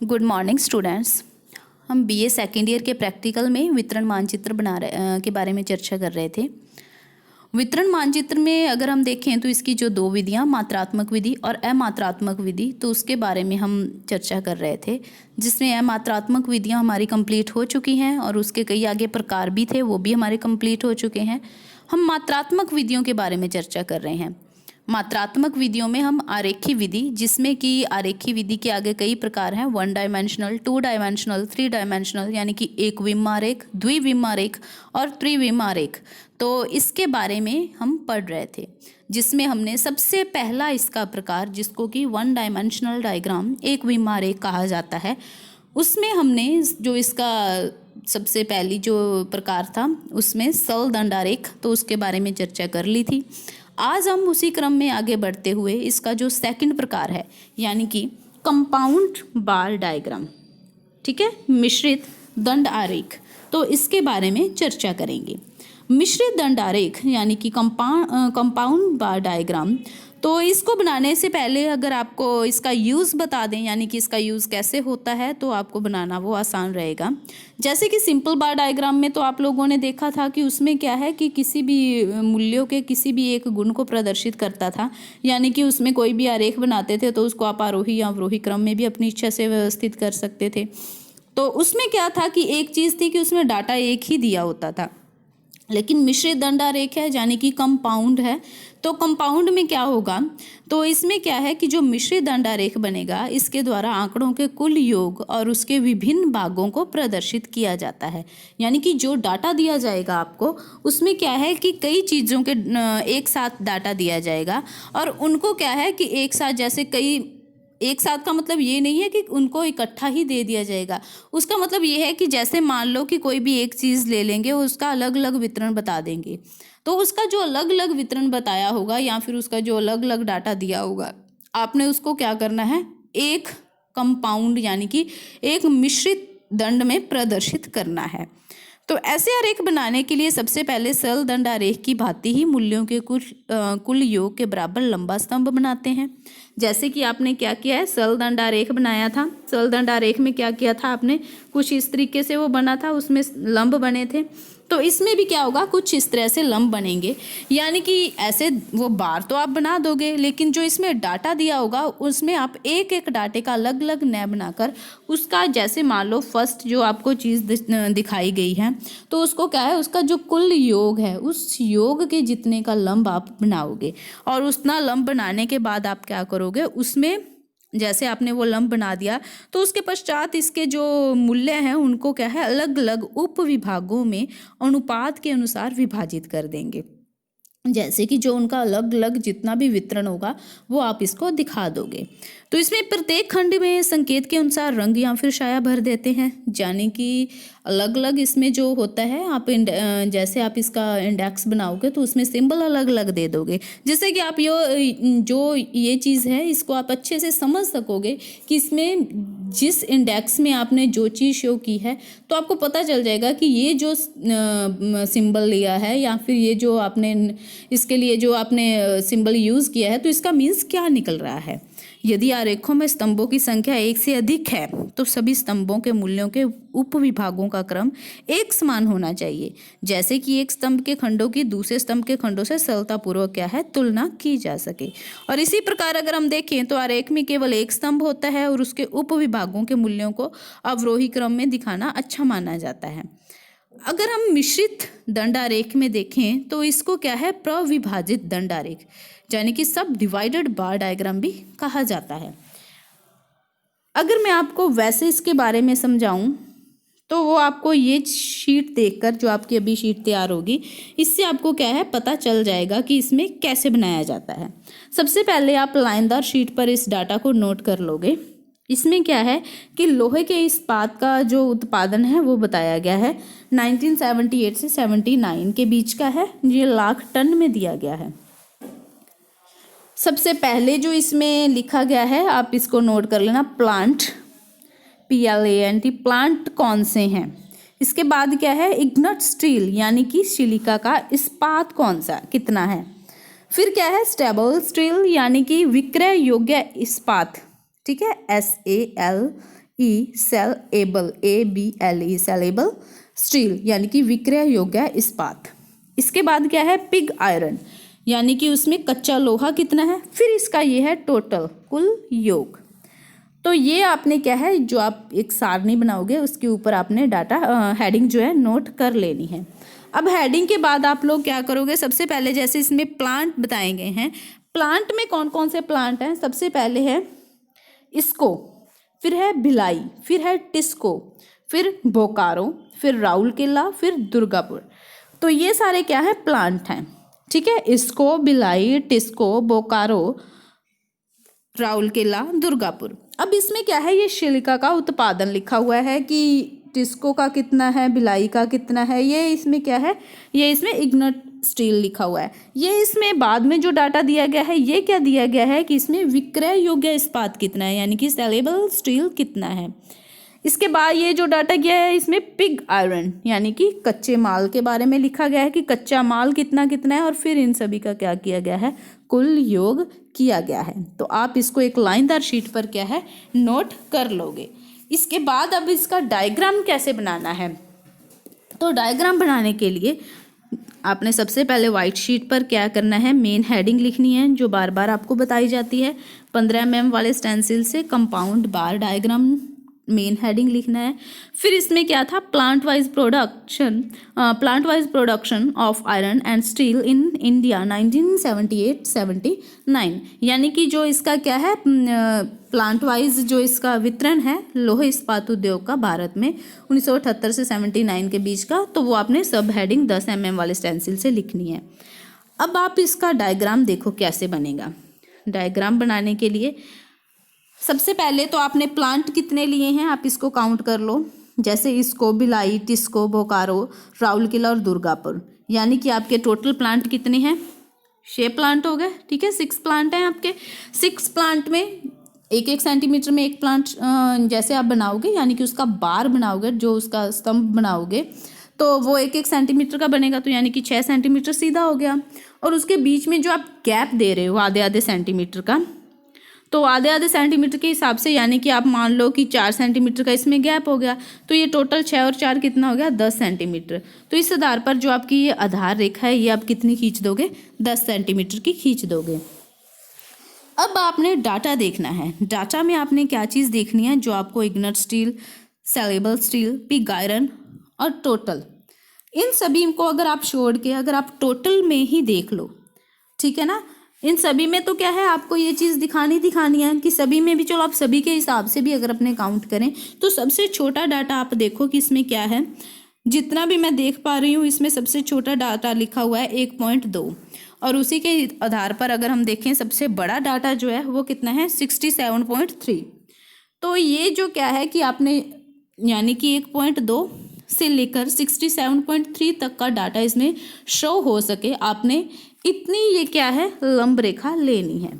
Good morning students. हम BA second year के practical में वितरण मानचित्र के बारे में चर्चा कर रहे थे। वितरण मानचित्र में अगर हम देखें तो इसकी जो दो विधियां, मात्रात्मक विधि और अमात्रात्मक विधि, तो उसके बारे में हम चर्चा कर रहे थे, जिसमें अमात्रात्मक विधियां हमारी कंप्लीट हो चुकी हैं और उसके कई आगे प्रकार भी थे, वो भी हमारे कंप्लीट हो चुके हैं। हम मात्रात्मक विधियों के बारे में चर्चा कर रहे हैं। मात्रात्मक विधियों में हम आरेखी विधि, जिसमें कि आरेखी विधि के आगे कई प्रकार हैं, 1 डायमेंशनल, 2 डायमेंशनल, 3 डायमेंशनल, यानी कि एक विम आरेख, द्विविम आरेख और त्रिविम आरेख। तो इसके बारे में हम पढ़ रहे थे, जिसमें हमने सबसे पहला इसका प्रकार, जिसको कि 1 डायमेंशनल डायग्राम, एक विम आरेख कहा जाता है, उसमें हमने जो इसका सबसे पहली जो प्रकार था उसमें सरल दंड आरेख, तो उसके बारे में चर्चा कर ली थी। आज हम उसी क्रम में आगे बढ़ते हुए इसका जो सेकंड प्रकार है, यानी कि कंपाउंड बार डायग्राम, ठीक है, मिश्रित दंड आरेख, तो इसके बारे में चर्चा करेंगे। मिश्रित दंड आरेख यानी कि कंपाउंड बार डायग्राम, तो इसको बनाने से पहले अगर आपको इसका यूज़ बता दें, यानी कि इसका यूज़ कैसे होता है, तो आपको बनाना वो आसान रहेगा। जैसे कि सिंपल बार डायग्राम में तो आप लोगों ने देखा था कि उसमें क्या है कि किसी भी मूल्यों के किसी भी एक गुण को प्रदर्शित करता था, यानी कि उसमें कोई भी आरेख बनाते थे तो उसको आप आरोही या अवरोही क्रम में भी अपनी इच्छा से व्यवस्थित कर सकते थे। तो उसमें क्या था कि एक चीज़ थी कि उसमें डाटा एक ही दिया होता था। लेकिन मिश्रित दंड आरेख है, यानी कि कंपाउंड है, तो कंपाउंड में क्या होगा, तो इसमें क्या है कि जो मिश्रित दंड आरेख बनेगा, इसके द्वारा आंकड़ों के कुल योग और उसके विभिन्न भागों को प्रदर्शित किया जाता है। यानी कि जो डाटा दिया जाएगा आपको, उसमें क्या है कि कई चीज़ों के एक साथ डाटा दिया जाएगा, और उनको क्या है कि एक साथ, जैसे कई एक साथ का मतलब ये नहीं है कि उनको इकट्ठा ही दे दिया जाएगा। उसका मतलब ये है कि जैसे मान लो कि कोई भी एक चीज़ ले लेंगे, उसका अलग अलग वितरण बता देंगे, तो उसका जो अलग अलग वितरण बताया होगा या फिर उसका जो अलग अलग डाटा दिया होगा, आपने उसको क्या करना है, एक कंपाउंड यानी कि एक मिश्रित दंड में प्रदर्शित करना है। तो ऐसे आरेख बनाने के लिए सबसे पहले सरल दंड आरेख की भांति ही मूल्यों के कुल योग के बराबर लंबा स्तंभ बनाते हैं। जैसे कि आपने क्या किया है, सरल दंड आरेख बनाया था। सरल दंड आरेख में क्या किया था आपने, कुछ इस तरीके से वो बना था, उसमें लंब बने थे। तो इसमें भी क्या होगा, कुछ इस तरह से लंब बनेंगे, यानी कि ऐसे वो बार तो आप बना दोगे, लेकिन जो इसमें डाटा दिया होगा उसमें आप एक एक डाटे का अलग अलग नय बनाकर उसका, जैसे मान लो फर्स्ट जो आपको चीज़ दिखाई गई है, तो उसको क्या है, उसका जो कुल योग है, उस योग के जितने का लंब आप बनाओगे, और उतना लंब बनाने के बाद आप क्या करोगे, उसमें जैसे आपने वो लंब बना दिया, तो उसके पश्चात इसके जो मूल्य हैं उनको क्या है, अलग अलग उप विभागों में अनुपात के अनुसार विभाजित कर देंगे। जैसे कि जो उनका अलग अलग जितना भी वितरण होगा वो आप इसको दिखा दोगे। तो इसमें प्रत्येक खंड में संकेत के अनुसार रंग या फिर छाया भर देते हैं, यानी कि अलग अलग इसमें जो होता है, आप जैसे आप इसका इंडेक्स बनाओगे तो उसमें सिंबल अलग अलग दे दोगे, जिससे कि आप ये चीज़ है इसको आप अच्छे से समझ सकोगे कि इसमें जिस इंडेक्स में आपने जो चीज़ शो की है, तो आपको पता चल जाएगा कि ये जो सिंबल लिया है या फिर ये जो आपने इसके लिए जो आपने सिंबल यूज़ किया है, तो इसका मीन्स क्या निकल रहा है। यदि आरेखों में स्तंभों की संख्या एक से अधिक है, तो सभी स्तंभों के मूल्यों के उप विभागों का क्रम एक समान होना चाहिए, जैसे कि एक स्तंभ के खंडों की दूसरे स्तंभ के खंडों से सरलतापूर्वक क्या है, तुलना की जा सके। और इसी प्रकार अगर हम देखें तो आरेख में केवल एक स्तंभ होता है और उसके उप विभागों के मूल्यों को अवरोही क्रम में दिखाना अच्छा माना जाता है। अगर हम मिश्रित दंड आरेख में देखें तो इसको क्या है, प्रविभाजित दंड आरेख, यानी कि सब डिवाइडेड बार डायग्राम भी कहा जाता है। अगर मैं आपको वैसे इसके बारे में समझाऊं तो वो आपको ये शीट देखकर, जो आपकी अभी शीट तैयार होगी, इससे आपको क्या है पता चल जाएगा कि इसमें कैसे बनाया जाता है। सबसे पहले आप लाइनदार शीट पर इस डाटा को नोट कर लोगे। इसमें क्या है कि लोहे के इस्पात का जो उत्पादन है वो बताया गया है, 1978 से 79 के बीच का है, ये लाख टन में दिया गया है। सबसे पहले जो इसमें लिखा गया है, आप इसको नोट कर लेना, प्लांट, PLANT, प्लांट कौन से हैं। इसके बाद क्या है, इग्नट स्टील यानी कि सिलिका का इस्पात कौन सा कितना है। फिर क्या है, स्टेबल स्टील यानी कि विक्रय योग्य इस्पात, ठीक है, SALE ई सेलेबल, ABLE सेलेबल स्टील यानी कि विक्रय योग्य इस्पात। इसके बाद क्या है, पिग आयरन यानी कि उसमें कच्चा लोहा कितना है, फिर इसका ये है टोटल कुल योग। तो ये आपने क्या है, जो आप एक सारणी बनाओगे उसके ऊपर आपने डाटा हेडिंग जो है नोट कर लेनी है। अब हेडिंग के बाद आप लोग क्या करोगे, सबसे पहले जैसे इसमें प्लांट बताए गए हैं, प्लांट में कौन कौन से प्लांट हैं, सबसे पहले है इसको, फिर है भिलाई, फिर है टिस्को, फिर बोकारो, फिर राउरकेला, फिर दुर्गापुर। तो ये सारे क्या है, प्लांट हैं, ठीक है। इसको, भिलाई, टिस्को, बोकारो, राउरकेला, दुर्गापुर। अब इसमें क्या है, ये सिलिका का उत्पादन लिखा हुआ है कि टिस्को का कितना है, भिलाई का कितना है, ये इसमें क्या है, ये इसमें इग्नेट स्टील लिखा हुआ है। ये इसमें बाद में जो डाटा दिया गया है, ये क्या दिया गया है कि इसमें विक्रय योग्य इस्पात कितना है, यानी कि सेलेबल स्टील कितना है। इसके बाद ये जो डाटा गया है, इसमें पिग आयरन यानी कि कच्चे माल के बारे में लिखा गया है कि कच्चा माल कितना कितना है, और फिर इन सभी का क्या किया गया है, कुल योग किया गया है। तो आप इसको एक लाइनदार शीट पर क्या है, नोट कर लोगे। इसके बाद अब इसका डायग्राम कैसे बनाना है, तो डायग्राम बनाने के लिए आपने सबसे पहले वाइट शीट पर क्या करना है, मेन हेडिंग लिखनी है जो बार बार आपको बताई जाती है। 15 mm वाले स्टेंसिल से कंपाउंड बार डायग्राम मेन हेडिंग लिखना है। फिर इसमें क्या था, plant wise production of iron and steel in India 1978-79, यानी कि जो इसका क्या है, प्लांट वाइज जो इसका वितरण है लोह इस्पात उद्योग का भारत में 1978 से 79 के बीच का, तो वो आपने सब हेडिंग 10 mm वाले स्टेंसिल से लिखनी है। अब आप इसका डायग्राम देखो कैसे बनेगा। डायग्राम बनाने के लिए सबसे पहले तो आपने प्लांट कितने लिए हैं, आप इसको काउंट कर लो। जैसे इसको, भिलाई, टिस्को, बोकारो, राउरकेला और दुर्गापुर, यानी कि आपके टोटल प्लांट कितने हैं, 6 प्लांट हो गए, ठीक है। 6 प्लांट हैं आपके। 6 प्लांट में 1-1 सेंटीमीटर में एक प्लांट जैसे आप बनाओगे, यानी कि उसका बार बनाओगे, जो उसका स्तंभ बनाओगे, तो वो 1-1 सेंटीमीटर का बनेगा, तो यानी कि 6 सेंटीमीटर सीधा हो गया। और उसके बीच में जो आप गैप दे रहे हो आधे सेंटीमीटर का, तो आधे सेंटीमीटर के हिसाब से, यानी कि आप मान लो कि 4 सेंटीमीटर का इसमें गैप हो गया, तो ये टोटल 6 और 4 कितना हो गया, 10 सेंटीमीटर। तो इस आधार पर जो आपकी ये आधार रेखा है, ये आप कितनी खींच दोगे, 10 सेंटीमीटर की खींच दोगे। अब आपने डाटा देखना है। डाटा में आपने क्या चीज़ देखनी है, जो आपको ignite steel, saleable steel, pig iron और टोटल, इन सभी को अगर आप छोड़ के अगर आप टोटल में ही देख लो, ठीक है ना। इन सभी में तो क्या है, आपको ये चीज़ दिखानी है कि सभी में भी, चलो आप सभी के हिसाब से भी अगर अपने काउंट करें, तो सबसे छोटा डाटा आप देखो कि इसमें क्या है। जितना भी मैं देख पा रही हूँ, इसमें सबसे छोटा डाटा लिखा हुआ है 1.2, और उसी के आधार पर अगर हम देखें, सबसे बड़ा डाटा जो है वो कितना है, 67.3। तो ये जो क्या है कि आपने, यानी कि 1.2 से लेकर 67.3 तक का डाटा इसमें शो हो सके, आपने इतनी ये क्या है, लंब रेखा लेनी है।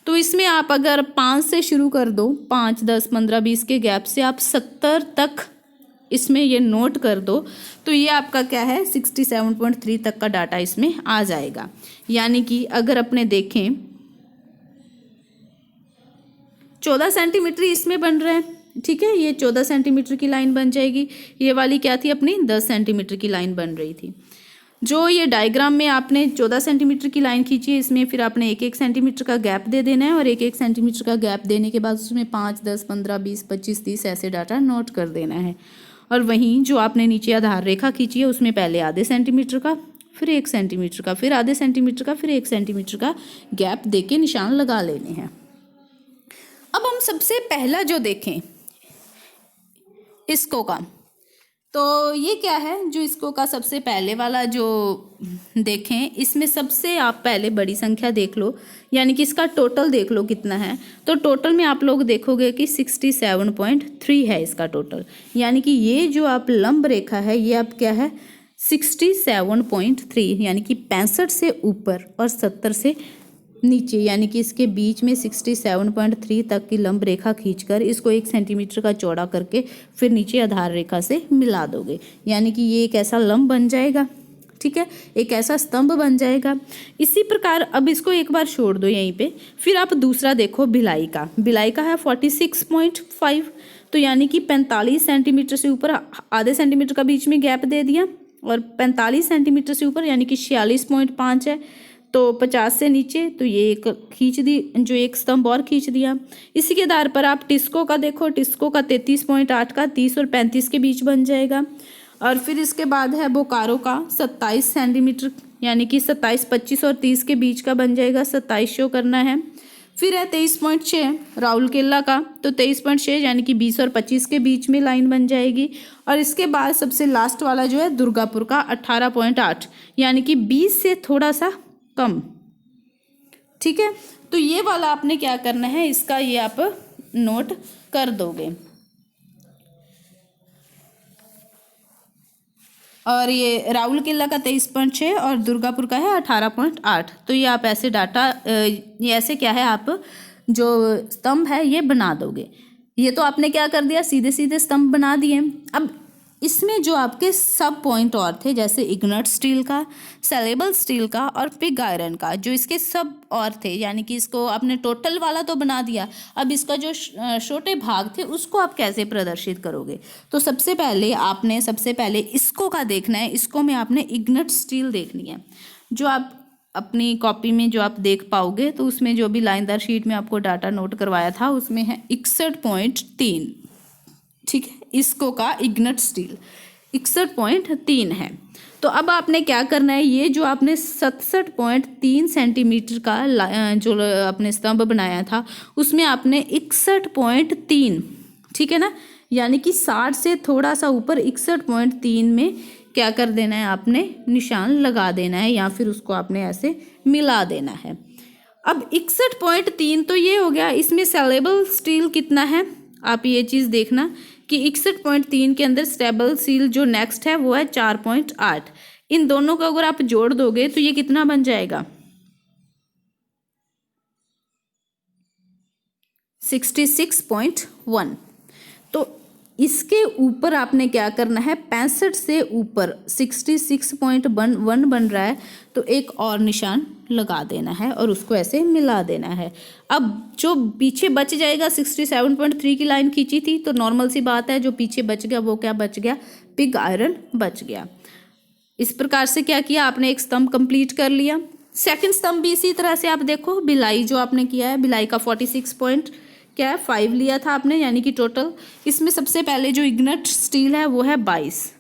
तो इसमें आप अगर 5 से शुरू कर दो, 5, 10, 15, 20 के गैप से आप 70 तक इसमें ये नोट कर दो, तो ये आपका क्या है, 67.3 तक का डाटा इसमें आ जाएगा। यानी कि अगर अपने देखें 14 सेंटीमीटर इसमें बन रहे हैं, ठीक है, ये 14 सेंटीमीटर की लाइन बन जाएगी। ये वाली क्या थी अपनी, 10 सेंटीमीटर की लाइन बन रही थी। जो ये डायग्राम में आपने 14 सेंटीमीटर की लाइन खींची है, इसमें फिर आपने 1-1 सेंटीमीटर का गैप दे देना है, और 1-1 सेंटीमीटर का गैप देने के बाद उसमें 5, 10, 15, 20, 25, 30 ऐसे डाटा नोट कर देना है। और वहीं जो आपने नीचे आधार रेखा खींची है, उसमें पहले आधे सेंटीमीटर का, फिर 1 सेंटीमीटर का, फिर आधे सेंटीमीटर का, फिर 1 सेंटीमीटर का गैप दे के निशान लगा लेने हैं। अब हम सबसे पहला जो देखें इसको का, तो ये क्या है, जो इसको का सबसे पहले वाला जो देखें, इसमें सबसे आप पहले बड़ी संख्या देख लो, यानी कि इसका टोटल देख लो कितना है। तो टोटल में आप लोग देखोगे कि 67.3 है इसका टोटल, यानी कि ये जो आप लंब रेखा है, ये आप क्या है, 67.3, यानी कि 65 से ऊपर और 70 से नीचे, यानी कि इसके बीच में 67.3 तक की लंब रेखा खींचकर इसको 1 सेंटीमीटर का चौड़ा करके फिर नीचे आधार रेखा से मिला दोगे, यानी कि ये एक ऐसा लंब बन जाएगा, ठीक है, एक ऐसा स्तंभ बन जाएगा। इसी प्रकार अब इसको एक बार छोड़ दो यहीं पे, फिर आप दूसरा देखो भिलाई का है 46.5, तो यानी कि 45 सेंटीमीटर से ऊपर आधे सेंटीमीटर का बीच में गैप दे दिया, और 45 सेंटीमीटर से ऊपर यानी कि 46.5 है, तो 50 से नीचे तो ये एक खींच दी, जो एक स्तंभ और खींच दिया। इसी के आधार पर आप टिस्को का देखो, टिस्को का 33.8 का 30 और 35 के बीच बन जाएगा। और फिर इसके बाद है बोकारो का 27 सेंटीमीटर, यानी कि 27, 25 और 30 के बीच का बन जाएगा, 27 शो करना है। फिर है 23.6 राउरकेला का, तो 23.6 यानी कि 20 और 25 के बीच में लाइन बन जाएगी। और इसके बाद सबसे लास्ट वाला जो है दुर्गापुर का 18.8, यानी कि 20 से थोड़ा सा कम, ठीक है। तो ये वाला आपने क्या करना है, इसका ये आप नोट कर दोगे। और ये राउरकेला का 23.6 और दुर्गापुर का है 18.8। तो ये आप ऐसे डाटा, ये ऐसे क्या है, आप जो स्तंभ है ये बना दोगे। ये तो आपने क्या कर दिया, सीधे सीधे स्तंभ बना दिए। अब इसमें जो आपके सब पॉइंट और थे, जैसे इग्नट स्टील का, सेलेबल स्टील का और पिग आयरन का, जो इसके सब और थे, यानी कि इसको आपने टोटल वाला तो बना दिया। अब इसका जो छोटे भाग थे उसको आप कैसे प्रदर्शित करोगे, तो सबसे पहले इसको का देखना है। इसको में आपने इग्नट स्टील देखनी है, जो आप अपनी कॉपी में जो आप देख पाओगे, तो उसमें जो भी लाइनदार शीट में आपको डाटा नोट करवाया था उसमें है 61.3, ठीक है। इसको का इग्नट स्टील 61.3 है। तो अब आपने क्या करना है, ये जो आपने 67.3 सेंटीमीटर का जो आपने स्तंभ बनाया था उसमें आपने 61.3, ठीक है ना, यानी कि 60 से थोड़ा सा ऊपर 61.3 में क्या कर देना है, आपने निशान लगा देना है, या फिर उसको आपने ऐसे मिला देना है। अब 61.3 तो ये हो गया। इसमें सेलेबल स्टील कितना है, आप ये चीज़ देखना कि 61.3 के अंदर स्टेबल स्टील जो नेक्स्ट है वो है 4.8। इन दोनों को अगर आप जोड़ दोगे तो ये कितना बन जाएगा, 66.1। तो इसके ऊपर आपने क्या करना है, 65 से ऊपर 66.1 बन रहा है, तो एक और निशान लगा देना है और उसको ऐसे मिला देना है। अब जो पीछे बच जाएगा, 67.3 की लाइन खींची थी, तो नॉर्मल सी बात है, जो पीछे बच गया वो क्या बच गया, पिग आयरन बच गया। इस प्रकार से क्या किया आपने, एक स्तंभ कंप्लीट कर लिया। सेकंड स्तंभ भी इसी तरह से आप देखो, भिलाई जो आपने किया है, भिलाई का 46.5 लिया था आपने, यानी कि टोटल। इसमें सबसे पहले जो इग्नट स्टील है वो है 22,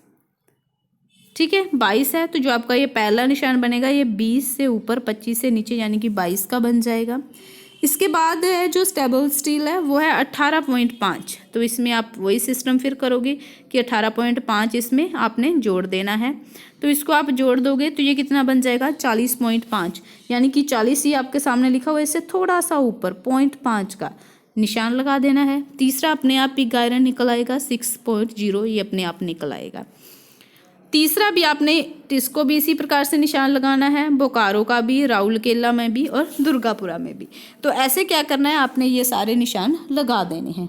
ठीक है, 22 है। तो जो आपका ये पहला निशान बनेगा ये 20 से ऊपर 25 से नीचे, यानी कि 22 का बन जाएगा। इसके बाद है जो स्टेबल स्टील है वो है 18.5। तो इसमें आप वही सिस्टम फिर करोगे कि 18.5 इसमें आपने जोड़ देना है। तो इसको आप जोड़ दोगे तो ये कितना बन जाएगा, 40.5, यानी कि 40 ही आपके सामने लिखा हुआ है, इससे थोड़ा सा ऊपर 0.5 का निशान लगा देना है। तीसरा अपने आप पिग आयरन निकल आएगा 6.0, ये अपने आप निकल आएगा। तीसरा भी आपने इसको भी इसी प्रकार से निशान लगाना है, बोकारो का भी, राउरकेला में भी और दुर्गापुरा में भी। तो ऐसे क्या करना है, आपने ये सारे निशान लगा देने हैं।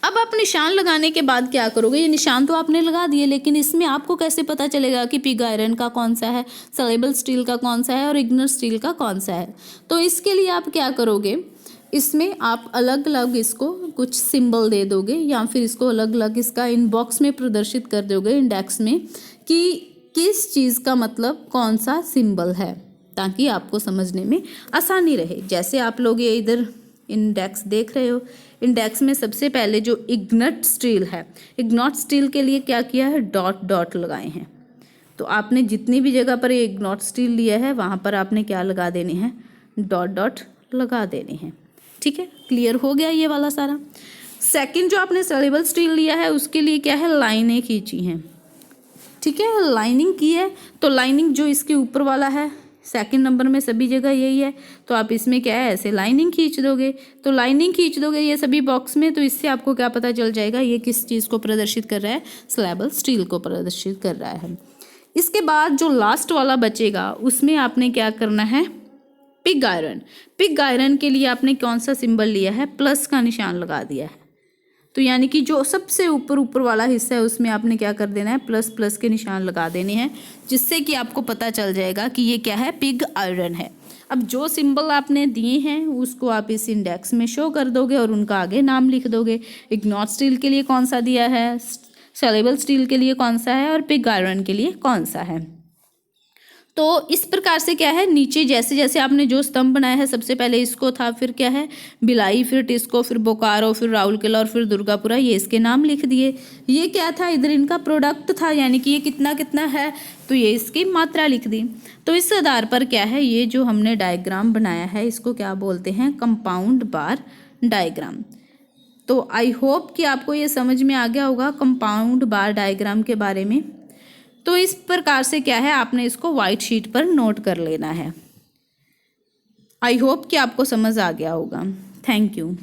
अब आप निशान लगाने के बाद क्या करोगे, ये निशान तो आपने लगा दिए, लेकिन इसमें आपको कैसे पता चलेगा कि पिग आयरन का कौन सा है, सेलेबल स्टील का कौन सा है और इग्नट स्टील का कौन सा है। तो इसके लिए आप क्या करोगे, इसमें आप अलग अलग इसको कुछ सिंबल दे दोगे, या फिर इसको अलग अलग इसका इनबॉक्स में प्रदर्शित कर दोगे, इंडेक्स में, कि किस चीज़ का मतलब कौन सा सिंबल है, ताकि आपको समझने में आसानी रहे। जैसे आप लोग ये इधर इंडेक्स देख रहे हो, इंडेक्स में सबसे पहले जो इग्नट स्टील है, इग्नट स्टील के लिए क्या किया है, डॉट डॉट लगाए हैं। तो आपने जितनी भी जगह पर ये इग्नट स्टील लिया है वहाँ पर आपने क्या लगा देने हैं, डॉट डॉट लगा देने हैं। ठीक है, क्लियर हो गया ये वाला सारा। सेकंड जो आपने सेलेबल स्टील लिया है उसके लिए क्या है, लाइनें खींची हैं। ठीक है, लाइनिंग की है, तो लाइनिंग जो इसके ऊपर वाला है सेकंड नंबर में सभी जगह यही है, तो आप इसमें क्या है, ऐसे लाइनिंग खींच दोगे। तो लाइनिंग खींच दोगे ये सभी बॉक्स में, तो इससे आपको क्या पता चल जाएगा ये किस चीज़ को प्रदर्शित कर रहा है, सेलेबल स्टील को प्रदर्शित कर रहा है। इसके बाद जो लास्ट वाला बचेगा उसमें आपने क्या करना है, पिग आयरन। पिग आयरन के लिए आपने कौन सा सिंबल लिया है, प्लस का निशान लगा दिया है। तो यानी कि जो सबसे ऊपर ऊपर वाला हिस्सा है उसमें आपने क्या कर देना है, प्लस प्लस के निशान लगा देने हैं, जिससे कि आपको पता चल जाएगा कि ये क्या है, पिग आयरन है। अब जो सिंबल आपने दिए हैं उसको आप इस इंडेक्स में शो कर दोगे और उनका आगे नाम लिख दोगे। इग्नॉट स्टील के लिए कौन सा दिया है, सॉल्युबल स्टील के लिए कौन सा है और पिग आयरन के लिए कौन सा है। तो इस प्रकार से क्या है, नीचे जैसे जैसे आपने जो स्तंभ बनाया है, सबसे पहले इसको था, फिर क्या है भिलाई, फिर टिस्को, फिर बोकारो, फिर राउरकेला और फिर दुर्गापुरा, ये इसके नाम लिख दिए। ये क्या था, इधर इनका प्रोडक्ट था, यानी कि ये कितना कितना है, तो ये इसकी मात्रा लिख दी। तो इस आधार पर क्या है, ये जो हमने डायग्राम बनाया है इसको क्या बोलते हैं, कंपाउंड बार डायग्राम। तो आई होप कि आपको ये समझ में आ गया होगा कंपाउंड बार डायग्राम के बारे में। तो इस प्रकार से क्या है, आपने इसको वाइट शीट पर नोट कर लेना है। आई होप कि आपको समझ आ गया होगा। Thank you.